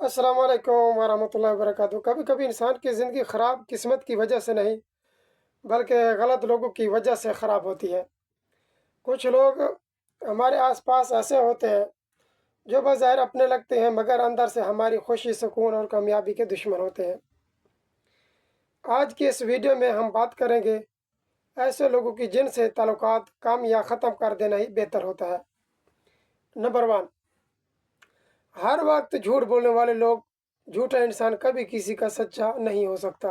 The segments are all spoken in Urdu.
السلام علیکم ورحمۃ اللہ وبرکاتہ۔ کبھی کبھی انسان کی زندگی خراب قسمت کی وجہ سے نہیں بلکہ غلط لوگوں کی وجہ سے خراب ہوتی ہے۔ کچھ لوگ ہمارے آس پاس ایسے ہوتے ہیں جو بظاہر اپنے لگتے ہیں مگر اندر سے ہماری خوشی، سکون اور کامیابی کے دشمن ہوتے ہیں۔ آج کی اس ویڈیو میں ہم بات کریں گے ایسے لوگوں کی جن سے تعلقات کم یا ختم کر دینا ہی بہتر ہوتا ہے۔ نمبر 1، ہر وقت جھوٹ بولنے والے لوگ۔ جھوٹا انسان کبھی کسی کا سچا نہیں ہو سکتا۔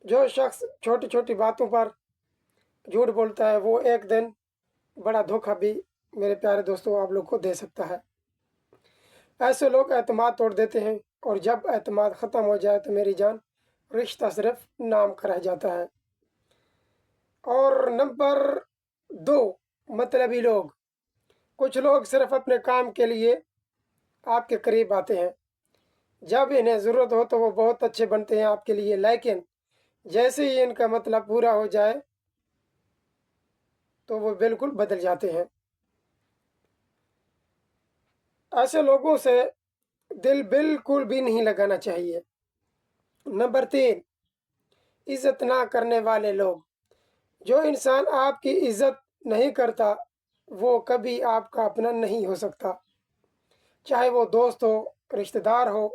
جو شخص چھوٹی چھوٹی باتوں پر جھوٹ بولتا ہے وہ ایک دن بڑا دھوکہ بھی، میرے پیارے دوستوں، آپ لوگ کو دے سکتا ہے۔ ایسے لوگ اعتماد توڑ دیتے ہیں، اور جب اعتماد ختم ہو جائے تو میری جان، رشتہ صرف نام کا رہ جاتا ہے۔ اور نمبر 2، مطلبی لوگ۔ کچھ لوگ صرف اپنے کام کے لیے آپ کے قریب آتے ہیں۔ جب انہیں ضرورت ہو تو وہ بہت اچھے بنتے ہیں آپ کے لیے، لیکن جیسے ہی ان کا مطلب پورا ہو جائے تو وہ بالکل بدل جاتے ہیں۔ ایسے لوگوں سے دل بالکل بھی نہیں لگانا چاہیے۔ نمبر 3، عزت نہ کرنے والے لوگ۔ جو انسان آپ کی عزت نہیں کرتا وہ کبھی آپ کا اپنا نہیں ہو سکتا، چاہے وہ دوست ہو، رشتہ دار ہو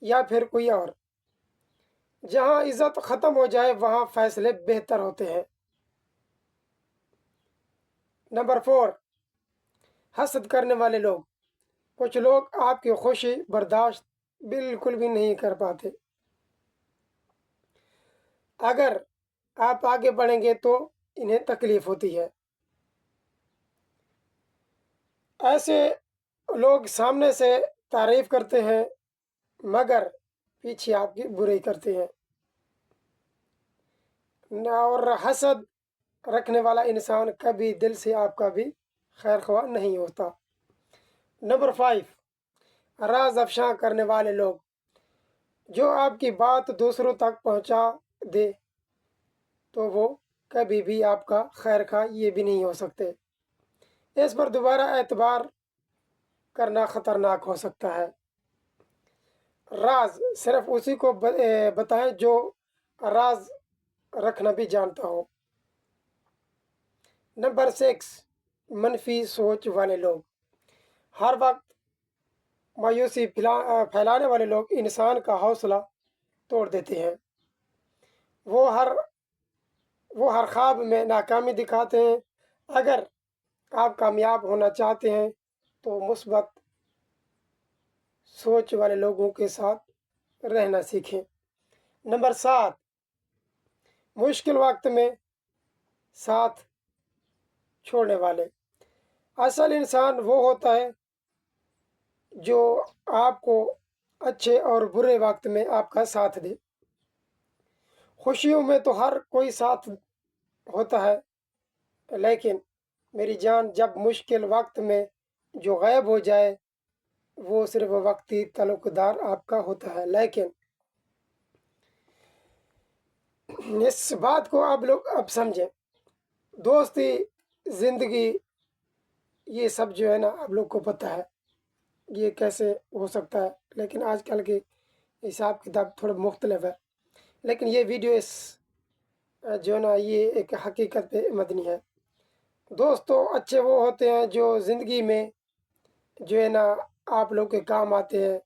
یا پھر کوئی اور۔ جہاں عزت ختم ہو جائے وہاں فیصلے بہتر ہوتے ہیں۔ نمبر 4، حسد کرنے والے لوگ۔ کچھ لوگ آپ کی خوشی برداشت بالکل بھی نہیں کر پاتے۔ اگر آپ آگے بڑھیں گے تو انہیں تکلیف ہوتی ہے۔ ایسے لوگ سامنے سے تعریف کرتے ہیں مگر پیچھے آپ کی برائی کرتے ہیں۔ اور حسد رکھنے والا انسان کبھی دل سے آپ کا بھی خیر خواہ نہیں ہوتا۔ نمبر 5، راز افشاں کرنے والے لوگ۔ جو آپ کی بات دوسروں تک پہنچا دے تو وہ کبھی بھی آپ کا خیر خواہ یہ بھی نہیں ہو سکتے۔ اس پر دوبارہ اعتبار کرنا خطرناک ہو سکتا ہے۔ راز صرف اسی کو بتائیں جو راز رکھنا بھی جانتا ہو۔ نمبر 6، منفی سوچ والے لوگ۔ ہر وقت مایوسی پھیلانے والے لوگ انسان کا حوصلہ توڑ دیتے ہیں۔ وہ ہر خواب میں ناکامی دکھاتے ہیں۔ اگر آپ کامیاب ہونا چاہتے ہیں تو مثبت سوچ والے لوگوں کے ساتھ رہنا سیکھیں۔ نمبر 7، مشکل وقت میں ساتھ چھوڑنے والے۔ اصل انسان وہ ہوتا ہے جو آپ کو اچھے اور برے وقت میں آپ کا ساتھ دے۔ خوشیوں میں تو ہر کوئی ساتھ ہوتا ہے، لیکن میری جان، جب مشکل وقت میں جو غائب ہو جائے وہ صرف وقتی تعلق دار آپ کا ہوتا ہے۔ لیکن اس بات کو آپ لوگ اب سمجھیں، دوستی، زندگی، یہ سب جو ہے نا آپ لوگ کو پتہ ہے یہ کیسے ہو سکتا ہے، لیکن آج کل کے حساب کتاب تھوڑا مختلف ہے۔ لیکن یہ ویڈیو جو ہے نا یہ ایک حقیقت پہ مبنی ہے۔ دوستوں اچھے وہ ہوتے ہیں جو زندگی میں جو ہے نا آپ لوگ کے کام آتے ہیں،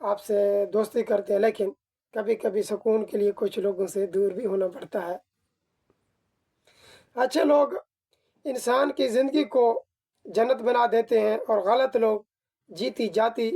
آپ سے دوستی کرتے ہیں، لیکن کبھی کبھی سکون کے لیے کچھ لوگوں سے دور بھی ہونا پڑتا ہے۔ اچھے لوگ انسان کی زندگی کو جنت بنا دیتے ہیں، اور غلط لوگ جیتی جاتی